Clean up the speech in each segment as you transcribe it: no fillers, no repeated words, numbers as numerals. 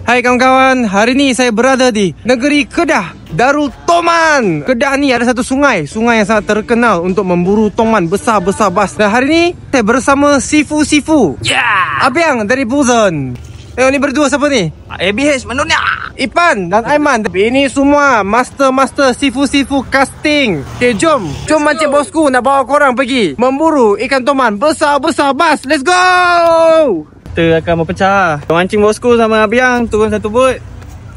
Hai kawan-kawan, hari ni saya berada di negeri Kedah, Darul Toman. Kedah ni ada satu sungai yang sangat terkenal untuk memburu toman besar-besar bas. Dan hari ni saya bersama Sifu. Abiang dari Buzon. Tengok ni berdua siapa ni? ABH Manunia, Ipan dan Aiman. Ini semua master Sifu casting. Okay, jom mancing bosku nak bawa korang pergi memburu ikan toman besar-besar bas. Let's go! kita akan berpecah. Mancing bosku sama Abiang turun satu bot.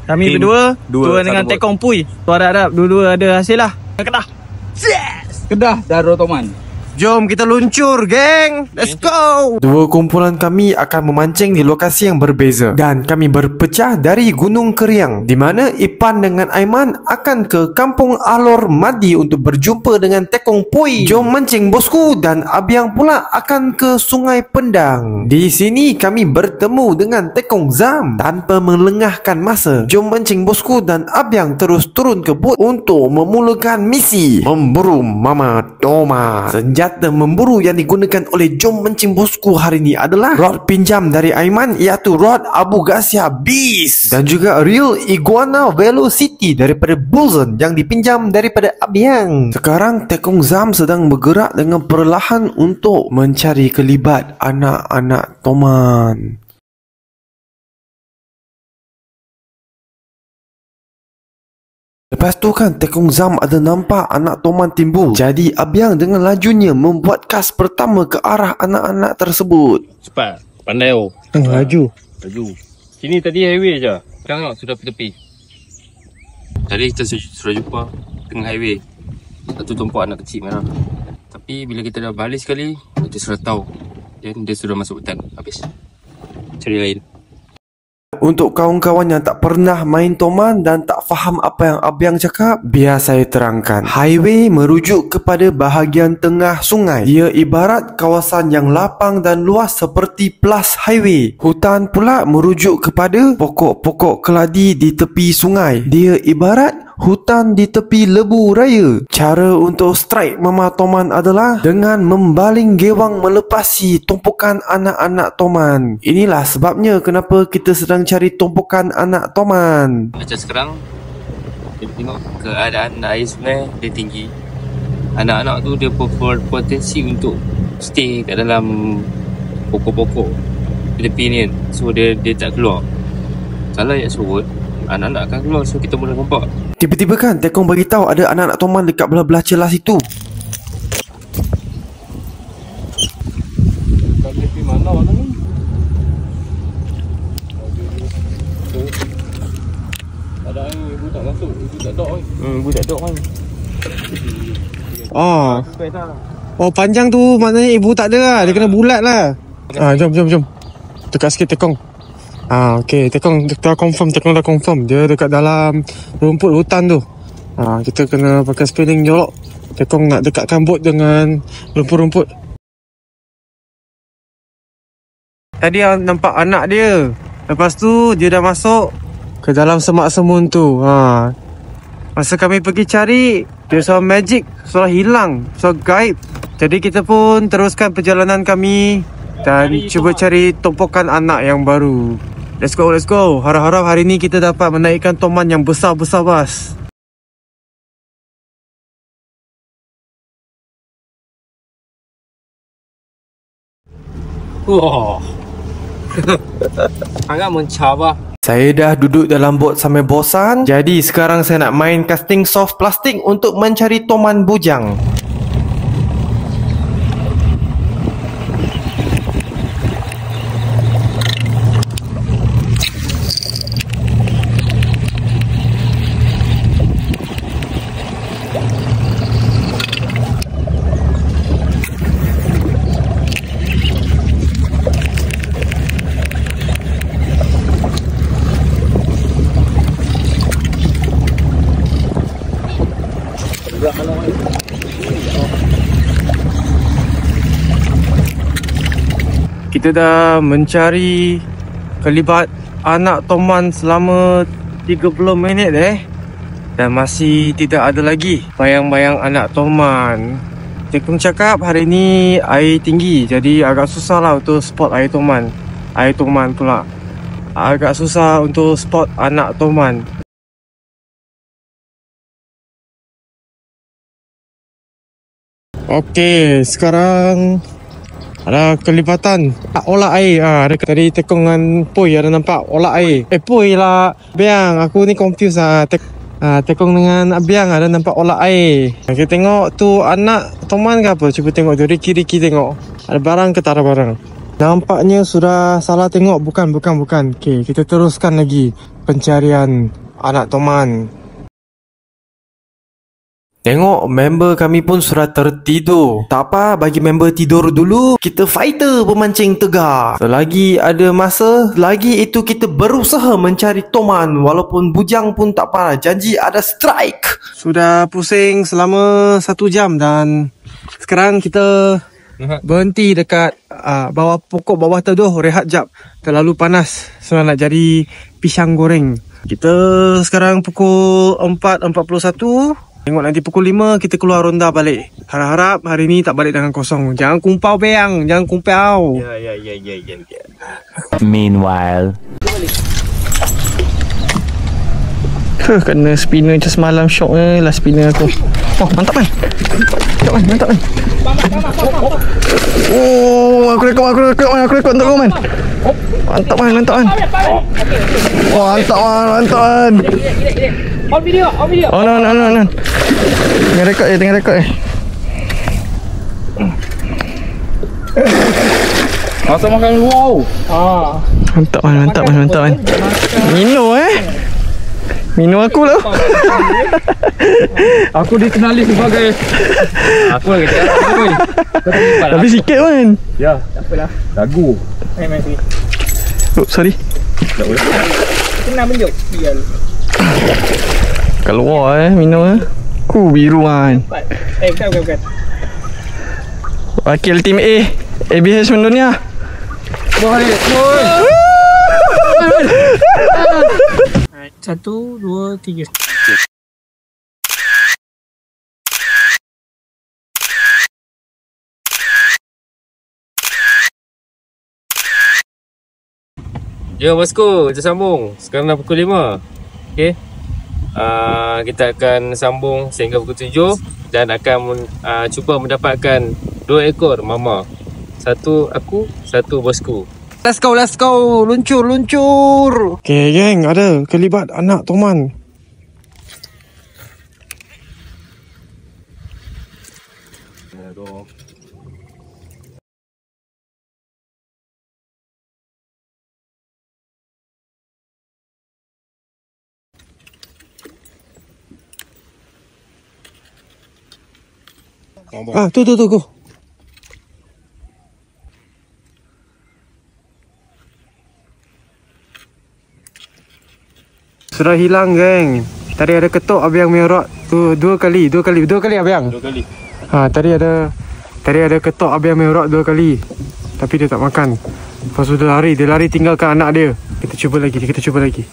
Kami berdua turun dengan tekong pui. Harap dua-dua ada hasil lah. Kedah. Yes! Kedah Darul Toman. Jom kita luncur, geng. Let's go. Dua kumpulan kami akan memancing di lokasi yang berbeza dan kami berpecah dari Gunung Keriang, di mana Ipan dengan Aiman akan ke Kampung Alor Madi untuk berjumpa dengan Tekong Pui. Jom mancing bosku, dan Abiang pula akan ke Sungai Pendang. Di sini kami bertemu dengan Tekong Zam. Tanpa melengahkan masa, jom mancing bosku dan Abiang terus turun ke bot untuk memulakan misi memburu Mama Toma. Senjata memburu yang digunakan oleh jom mancing bosku hari ini adalah rod pinjam dari Aiman, iaitu rod Abu Ghasia Beast, dan juga reel Iguana Velocity daripada Buzon yang dipinjam daripada Abiang. Sekarang Tekong Zam sedang bergerak dengan perlahan untuk mencari kelibat anak-anak toman. Lepas tu kan Tekong Zam ada nampak anak toman timbul. Jadi Abiang dengan lajunya membuat cast pertama ke arah anak-anak tersebut. Cepat, pandai oh. Laju. Sini tadi highway je. Sekarang sudah tepi. Tadi kita sudah jumpa tengah highway satu tumpuan anak kecil mana. Tapi bila kita dah balik sekali, kita sudah tahu dia sudah masuk hutan. Habis. Cari lain. Untuk kawan-kawan yang tak pernah main toman dan tak faham apa yang Abiang cakap, biar saya terangkan. Highway merujuk kepada bahagian tengah sungai. Ia ibarat kawasan yang lapang dan luas seperti plus highway. Hutan pula merujuk kepada pokok-pokok keladi di tepi sungai. Dia ibarat hutan di tepi lebu raya. Cara untuk strike Mama Toman adalah dengan membaling gewang melepasi tumpukan anak-anak toman. Inilah sebabnya kenapa kita sedang cari tumpukan anak toman. Macam sekarang kita tengok keadaan air sungai dia tinggi. Anak-anak tu dia berpotensi untuk stay kat dalam pokok-pokok di tepi ni. So dia tak keluar. Kalau ayat surut, anak-anak akan keluar, so kita boleh nampak. Tiba-tiba kan Tekong bagi tahu ada anak-anak toman dekat belah-belah celah situ. Tepi mana ni? Ada air, ibu tak masuk, ibu tak dok. Ibu tak dok kan. Oh panjang tu maknanya ibu tak ada lah. Dia kena bulat lah. Jom. Dekat sikit Tekong. Okey, Tekong dah confirm. Dia dekat dalam rumput hutan tu. Kita kena pakai spinning jolok. Tekong nak dekatkan bot dengan rumput-rumput. Tadi nampak anak dia. Lepas tu dia dah masuk ke dalam semak semun tu. Masa kami pergi cari, dia seorang magic, seorang hilang, seorang gaib. Jadi kita pun teruskan perjalanan kami dan cuba cari tumpukan anak yang baru. Let's go. Harap-harap hari ni kita dapat menaikkan toman yang besar-besar bas. Wah. Agak mencabar. Saya dah duduk dalam bot sampai bosan. Jadi sekarang saya nak main casting soft plastik untuk mencari toman bujang. Kita dah mencari kelibat anak toman selama 30 minit dan masih tidak ada lagi bayang-bayang anak toman. Tekong cakap hari ni air tinggi, jadi agak susah lah untuk spot air toman pula. agak susah untuk spot anak Toman. Okey, sekarang ada kelipatan olah air. Ada tadi tekong dengan Pui ada nampak olah air. Pui lah Biang, aku ni confused tekong dengan Abiang ada nampak olah air. Kita tengok tu anak Toman ke apa? Cuba tengok tu, Riki tengok. Ada barang ke tak ada barang? Nampaknya sudah salah tengok. Bukan. Okey, kita teruskan lagi pencarian anak Toman. Tengok member kami pun sudah tertidur. Tak apa, bagi member tidur dulu, kita fighter pemancing tegar. Selagi ada masa, lagi itu kita berusaha mencari Toman. Walaupun bujang pun tak apa, janji ada strike. Sudah pusing selama 1 jam dan sekarang kita berhenti dekat bawah pokok bawah teduh, rehat jap. Terlalu panas, sebenarnya nak jadi pisang goreng. Kita sekarang pukul 4.41. Tengok nanti pukul 5 kita keluar ronda balik. Harap-harap hari ni tak balik dengan kosong. Jangan kumpau Bang, jangan kumpau. Ya. Meanwhile. Kena spinner macam semalam, syok lah spinner aku. Oh, mantap kan? Mantap kan? Oh, aku rekod untuk kau man. Mantap kan? Oh, mantap kan? On video. Oh, no. Tengah rekod je. Masa makan wow. Mantap kan? Minum aku lah. Aku dikenali sebagai aku lagi Tapi sikit kan? Ya, tak apalah. Lagu. Main sikit. Oh, sorry. Tak boleh. Kena menjok. Biar. Keluar minum Ku biru kan. Bukan. Wakil tim A ABH mendunia. Boleh. 1, 2, 3. Ya bosku, kita sambung. Sekarang dah pukul 5. Okey. Kita akan sambung sehingga pukul 7 dan akan cuba mendapatkan 2 ekor mama. Satu aku, satu bosku. Let's go. Luncur. Okay geng, ada kelibat anak Toman. Tu go. Sudah hilang geng. Tadi ada ketuk Abiang merot tu 2 kali Abiang. 2 kali. Tadi ada ketuk Abiang merot 2 kali. Tapi dia tak makan. Lepas tu dia lari tinggalkan anak dia. Kita cuba lagi.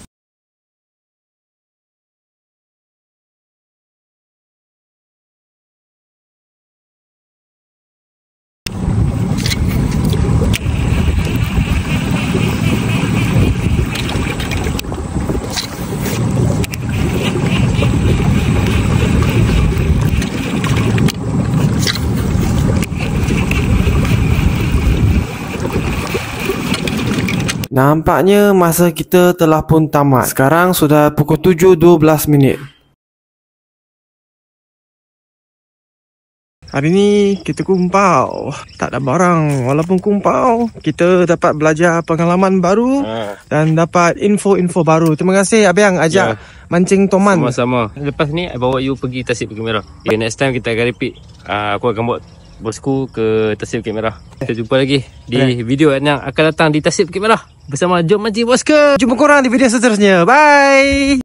Nampaknya masa kita telah pun tamat. Sekarang sudah pukul 7.12 minit. Hari ni kita kumpau. Tak ada barang. Walaupun kumpau, kita dapat belajar pengalaman baru dan dapat info-info baru. Terima kasih Abiang ajak mancing Toman. Sama-sama. Lepas ni I bawa you pergi Tasik Bukit Merah. Okay, next time kita akan repeat. Aku akan bawa bosku ke Tasik Bukit Merah. Kita jumpa lagi di video yang akan datang di Tasik Bukit Merah bersama Jom Mancing Bosku. Jumpa korang di video seterusnya. Bye.